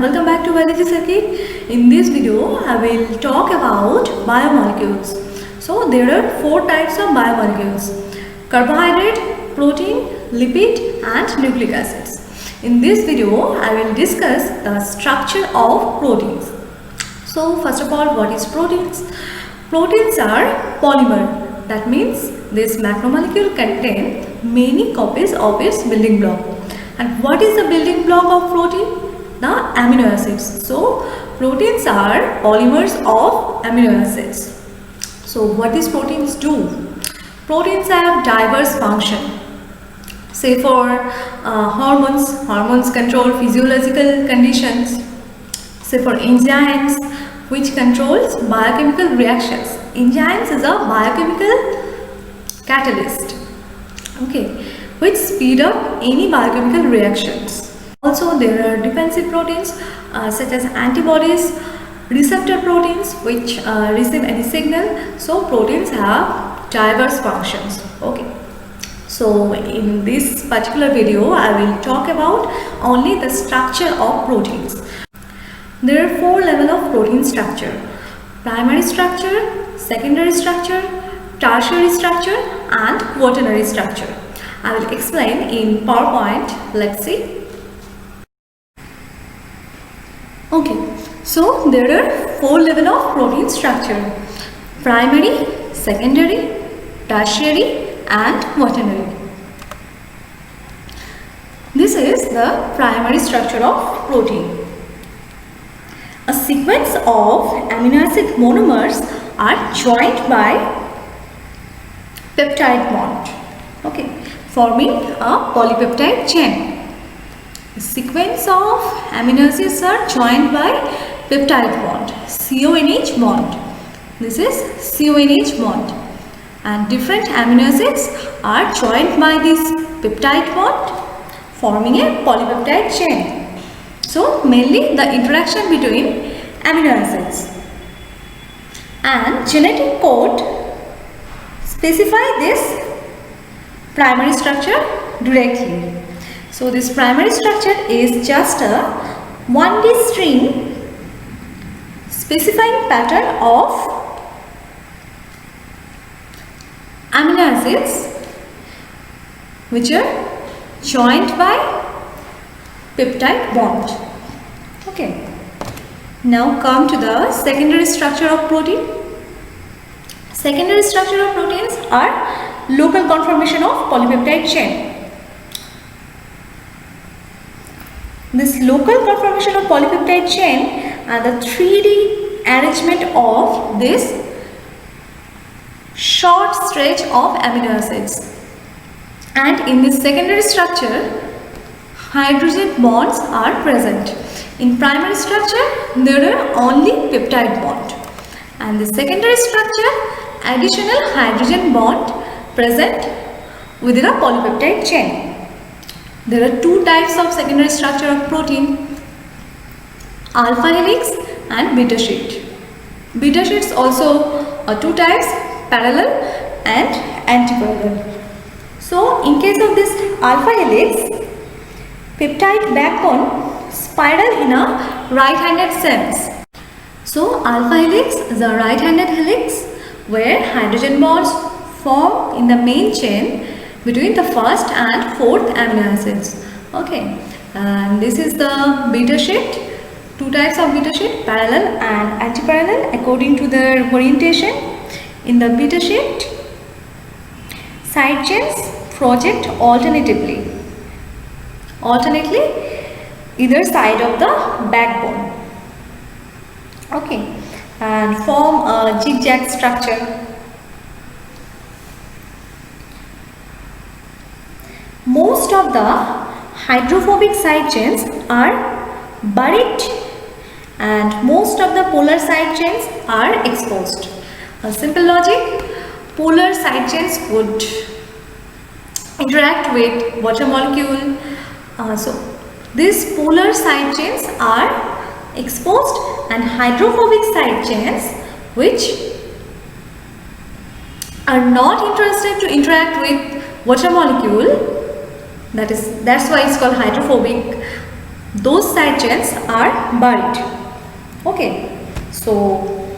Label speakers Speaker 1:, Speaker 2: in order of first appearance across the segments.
Speaker 1: welcome back to Biology Circuit. In this video, I will talk about biomolecules. So there are four types of biomolecules: carbohydrate, protein, lipid and nucleic acids. In this video, I will discuss the structure of proteins. So first of all, what is proteins? Proteins are polymer. That means this macromolecule contain many copies of its building block. And what is the building block of protein? The amino acids. So proteins are polymers of amino acids. So what these proteins do? Proteins have diverse function. Say for hormones control physiological conditions. Say for enzymes, which controls biochemical reactions. Enzymes is a biochemical catalyst, okay, which speed up any biochemical reactions. Also there are defensive proteins such as antibodies, receptor proteins which receive any signal. So proteins have diverse functions. Okay, so in this particular video I will talk about only the structure of proteins. There are four levels of protein structure: primary structure, secondary structure, tertiary structure and quaternary structure. I will explain in PowerPoint. Let's see. Okay, so there are four levels of protein structure: primary, secondary, tertiary and quaternary. This is the primary structure of protein. A sequence of amino acid monomers are joined by peptide bond, okay, forming a polypeptide chain. A sequence of amino acids are joined by peptide bond, CONH bond. This is CONH bond, and different amino acids are joined by this peptide bond, forming a polypeptide chain. So mainly the interaction between amino acids and genetic code specify this primary structure directly. So this primary structure is just a 1D string specifying pattern of amino acids which are joined by peptide bond. Okay. Now come to the secondary structure of protein. Secondary structure of proteins are local conformation of polypeptide chain. This local conformation of polypeptide chain and the 3D arrangement of this short stretch of amino acids. And in this secondary structure, hydrogen bonds are present. In primary structure, there are only peptide bond, and the secondary structure, additional hydrogen bond present within a polypeptide chain. There are two types of secondary structure of protein: alpha helix and beta sheet. Beta sheets also are two types: parallel and antiparallel. So in case of this alpha helix, peptide backbone spiral in a right-handed sense. So alpha helix is a right-handed helix where hydrogen bonds form in the main chain between the first and fourth amino acids. Okay, and this is the beta sheet. Two types of beta sheet: parallel and antiparallel according to their orientation. In the beta sheet, side chains project alternately either side of the backbone, okay, and form a zigzag structure. Most of the hydrophobic side chains are buried and most of the polar side chains are exposed. A simple logic: polar side chains would interact with water molecule. So these polar side chains are exposed, and hydrophobic side chains which are not interested to interact with water molecule, that's why it's called hydrophobic, those side chains are buried. Okay, so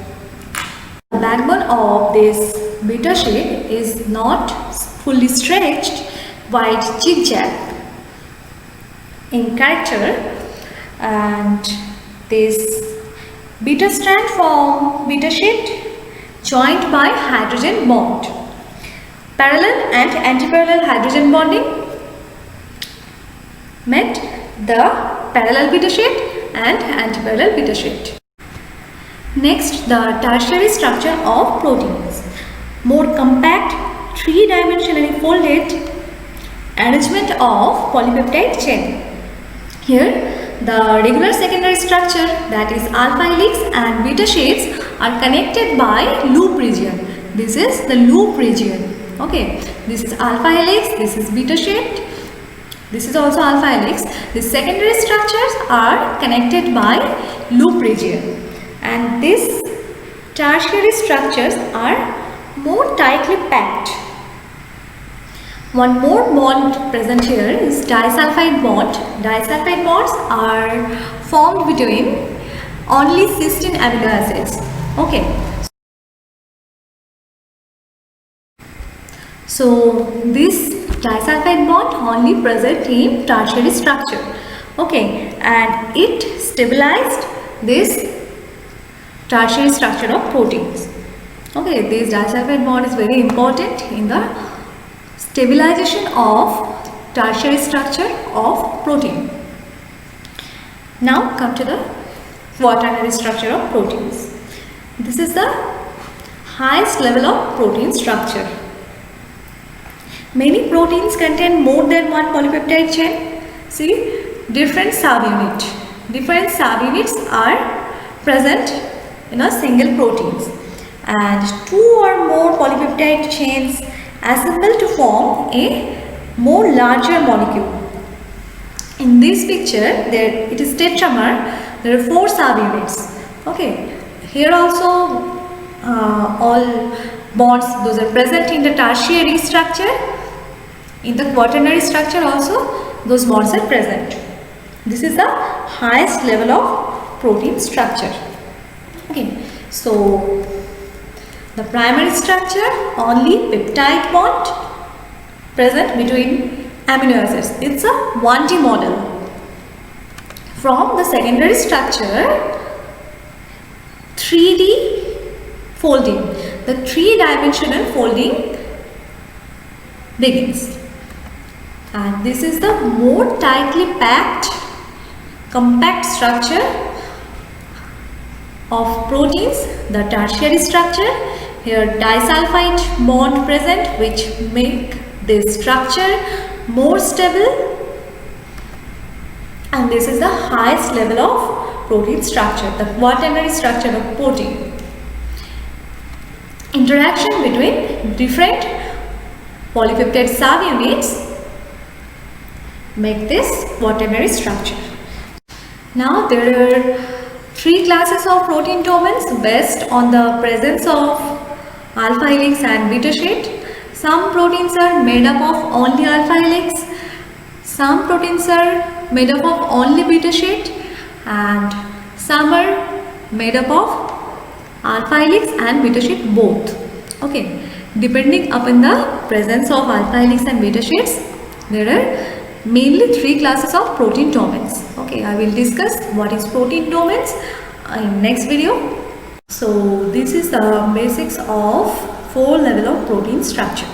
Speaker 1: the backbone of this beta sheet is not fully stretched, wide zigzag in character, and this beta strand form beta sheet joined by hydrogen bond. Parallel and antiparallel hydrogen bonding met the parallel beta sheet and antiparallel beta sheet. Next, the tertiary structure of proteins. More compact, three-dimensionally folded arrangement of polypeptide chain. Here, the regular secondary structure, that is alpha helix and beta sheets, are connected by loop region. This is the loop region. Okay, this is alpha helix, this is beta sheet, this is also alpha helix. The secondary structures are connected by loop region, and these tertiary structures are more tightly packed. One more bond present here is disulfide bond. Disulfide bonds are formed between only cysteine amino acids. Okay. So this disulfide bond only present in tertiary structure. Okay, and it stabilized this tertiary structure of proteins. Okay, this disulfide bond is very important in the stabilization of tertiary structure of protein. Now come to the quaternary structure of proteins. This is the highest level of protein structure. Many proteins contain more than one polypeptide chain. See, different subunits. Different subunits are present in a single proteins, and two or more polypeptide chains assemble to form a more larger molecule. In this picture, there it is tetramer. There are 4 subunits. Okay, here also all bonds, those are present in the tertiary structure. In the quaternary structure also those bonds are present. This is the highest level of protein structure. Okay, so the primary structure, only peptide bond present between amino acids. It's a 1D model. From the secondary structure, 3D folding, the 3-dimensional folding begins. And this is the more tightly packed, compact structure of proteins, the tertiary structure. Here disulfide bond present, which make this structure more stable, and this is the highest level of protein structure, the quaternary structure of protein. Interaction between different polypeptide subunits make this quaternary structure. Now there are 3 classes of protein domains based on the presence of alpha helix and beta sheet. Some proteins are made up of only alpha helix, some proteins are made up of only beta sheet, and some are made up of alpha helix and beta sheet both. Okay, depending upon the presence of alpha helix and beta sheets, there are mainly 3 classes of protein domains. Okay, I will discuss what is protein domains in next video. So this is the basics of 4 level of protein structure: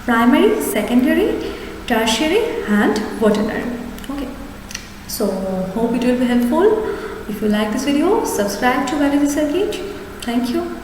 Speaker 1: primary, secondary, tertiary and quaternary. Okay, so hope it will be helpful. If you like this video, subscribe to Biology Circuit. Thank you.